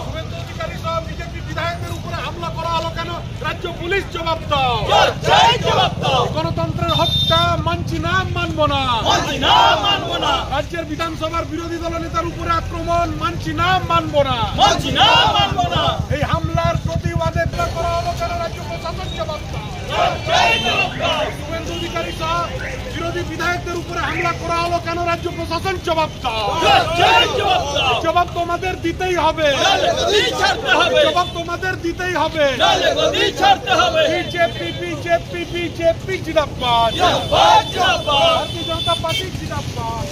শুভেন্দু অধিকারী সহ বিজেপি বিধায়কদের উপরে হামলা করা হলো কেন? রাজ্য পুলিশ জবাব দাও। গণতন্ত্রের হত্যা মানছি না, মানবো না। রাজ্যের বিধানসভার বিরোধী দল নেতার উপরে আক্রমণ মানছি না, মানবো না। এই হামলার প্রতিবাদে করা হলো কেন? রাজ্য প্রশাসন জবাব দাও। শুভেন্দু অধিকারী সহ বিরোধী বিধায়কদের উপরে হামলা করা হলো কেন? রাজ্য প্রশাসন জবাব দাও। জবাব তোমাদের দিতেই হবে। জবাব তোমাদের দিতেই হবে। বিজেপি বিজেপি বিজেপি জিন্দাবাদ। ভারতীয় জনতা পার্টি জিন্দাবাদ।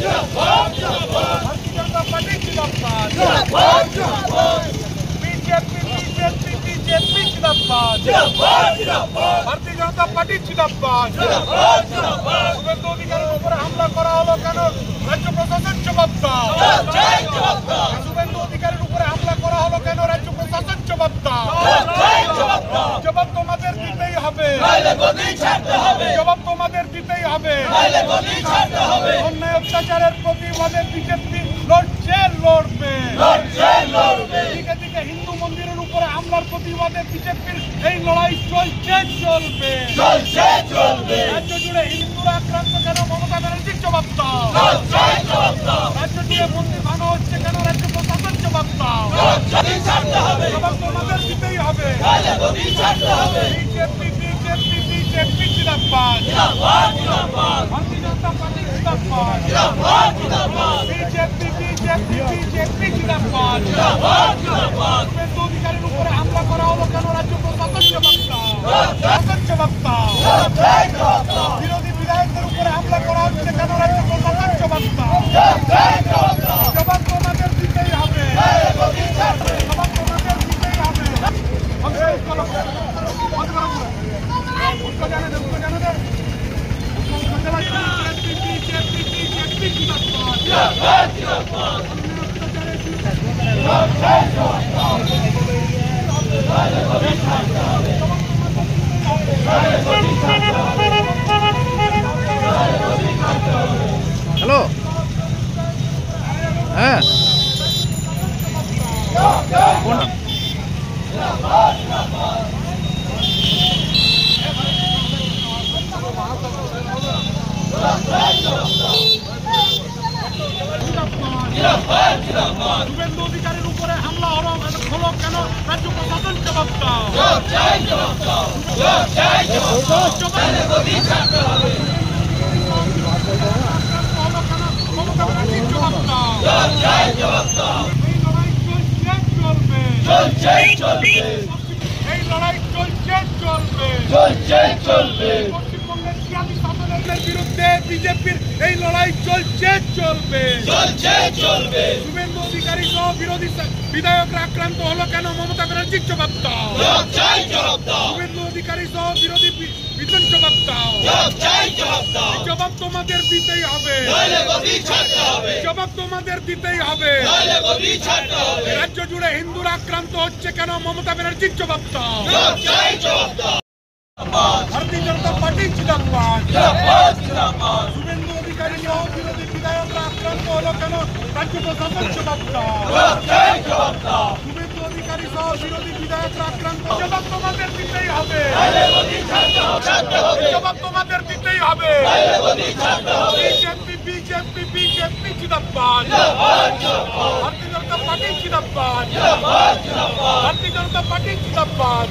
ভারতীয় জনতা পার্টি জিন্দাবাদ। বিজেপি বিজেপি বিজেপি জিন্দাবাদ। ভারতীয় জনতা পার্টি জিন্দাবাদ। শুভেন্দু অধিকারীর উপরে হামলা করা হলো কেন? রাজ্য প্রশাসন জবাব দাও। শুভেন্দু অধিকারীর উপরে হামলা করা হলো কেন? রাজ্য প্রশাসন জবাব দাও। জবাব তোমাদের দিতেই হবে। জবাব তোমাদের দিতেই হবে। অন্যায় অত্যাচারের প্রতিবাদে বিজেপি লড়ছে, লড়বে। দিকে দিকে হিন্দু মন্দিরের উপরে হামলার প্রতিবাদে বিজেপির এই লড়াই চলছে, চলবে। রাজ্য জুড়ে হিন্দুরা আক্রান্ত কেন? মমতা ব্যানার্জির জবাব দাও। রাজ্য জুড়ে মন্দির ভাঙা হচ্ছে কেন? রাজ্য প্রশাসন জবাব দাও। জবাব তোমাদের দিতেই হবে। বিজেপি বিজেপি বিজেপি জিন্দাবাদ। ভারতীয় জনতা পার্টি জিন্দাবাদ। বিজেপি বিজেপি বিজেপি জিন্দাবাদ। শুভেন্দু অধিকারীর উপরে হামলা করা হলো কেন? রাজ্য প্রশাসন জবাব দাও। জবাব দাও। বিরোধী বিধায়কদের উপরে হামলা করা হচ্ছে কেন? রাজ্য প্রশাসন জবাব দাও। জবাব তোমাদের দিতেই হবে। জবাব তোমাদের দিতেই হবে। হ্যালো, হ্যাঁ শুভেন্দু অধিকারীর উপরে হামলা হলো কেন? রাজ্য প্রশাসন জবাব দাও। মমতা ব্যানার্জির জবাব দাও। এই লড়াই চলছে, চলবে। এই লড়াই চলছে, চলবে। পশ্চিমবঙ্গের সিয়াদি শাসনের বিরুদ্ধে বিজেপির এই লড়াই চলছে, চলবে। শুভেন্দু অধিকারী সহ বিরোধী বিধায়করা আক্রান্ত হলো কেন? মমতা ব্যানার্জির জবাব দাও। শুভেন্দু অধিকারী সহ বিরোধী বিধান জবাব দাও। জবাব তোমাদের দিতেই হবে। জবাব তোমাদের দিতেই হবে। রাজ্য জুড়ে হিন্দুরা আক্রান্ত হচ্ছে কেন? মমতা ব্যানার্জির জবাব দাও। ভারতীয় জনতা পার্টি জিন্দাবাদ। শুভেন্দু অধিকারী সহ বিরোধী বিধায়করা আক্রান্ত হলো কেন? রাজ্য প্রশাসন জবাব দাও। শুভেন্দু অধিকারী সহ বিরোধী বিধায়করা আক্রান্ত, জবাব তোমাদের দিতেই হবে। জবাব তোমাদের দিতেই হবে। বিজেপি বিজেপি বিজেপি জিন্দাবাদ। ভারতীয় জনতা পার্টি জিন্দাবাদ। ভারতীয় জনতা পার্টি জিন্দাবাদ।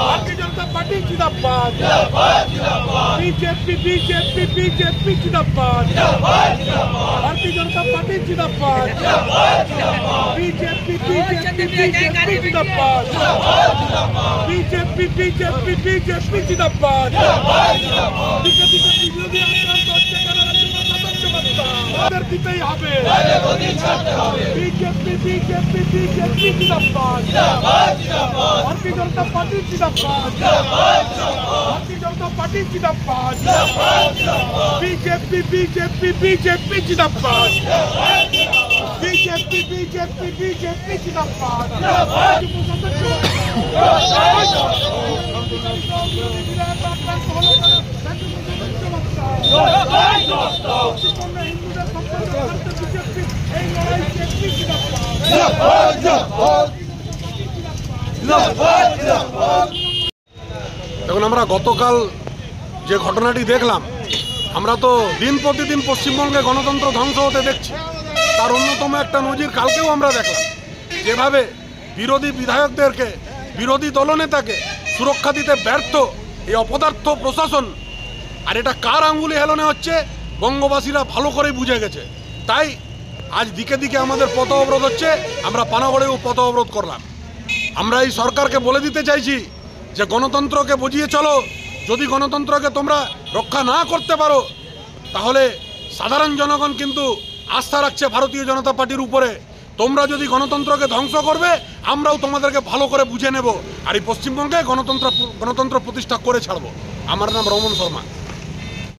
ভারতীয় জনতা পার্টি জিন্দাবাদ। বিজেপি বিজেপি বিজেপি জিন্দাবাদ। ভারতীয় জনতা পার্টি জিন্দাবাদ। বিজেপি বিজেপি বিজেপি জিন্দাবাদ। বিজেপি বিজেপি বিজেপি জিন্দাবাদ। বিজেপি বিরোধী আক্রান্ত হচ্ছে কেন? তাদের দিতেই হবে। বিজেপি বিজেপি বিজেপি জিন্দাবাদ। ভারতীয় জনতা পার্টি জিন্দাবাদ। ভারতীয় জনতা পার্টি জিন্দাবাদ। বিজেপি বিজেপি বিজেপি জিন্দাবাদ। বিজেপি বিজেপি বিজেপি জিন্দাবাদ। হিন্দুদের সম্পর্কে বিজেপি এই লড়াই দেখুন, আমরা গতকাল যে ঘটনাটি দেখলাম, আমরা তো দিন প্রতিদিন পশ্চিমবঙ্গে গণতন্ত্র ধ্বংস হতে দেখছি। তার অন্যতম একটা নজির কালকেও আমরা দেখলাম, যেভাবে বিরোধী বিধায়কদেরকে, বিরোধী দলনেতাকে সুরক্ষা দিতে ব্যর্থ এই অপদার্থ প্রশাসন। আর এটা কার আঙ্গুলি হেলনে হচ্ছে বঙ্গবাসীরা ভালো করেই বুঝে গেছে। তাই আজ দিকে দিকে আমাদের পথ অবরোধ হচ্ছে। আমরা পানাগড়েও পথ অবরোধ করলাম। আমরা এই সরকারকে বলে দিতে চাইছি যে গণতন্ত্রকে বুঝিয়ে চলো। যদি গণতন্ত্রকে তোমরা রক্ষা না করতে পারো, তাহলে সাধারণ জনগণ কিন্তু আস্থা রাখছে ভারতীয় জনতা পার্টির উপরে। তোমরা যদি গণতন্ত্রকে ধ্বংস করবে, আমরাও তোমাদেরকে ভালো করে বুঝে নেব। আর এই পশ্চিমবঙ্গে গণতন্ত্র প্রতিষ্ঠা করে ছাড়বো। আমার নাম রমন শর্মা।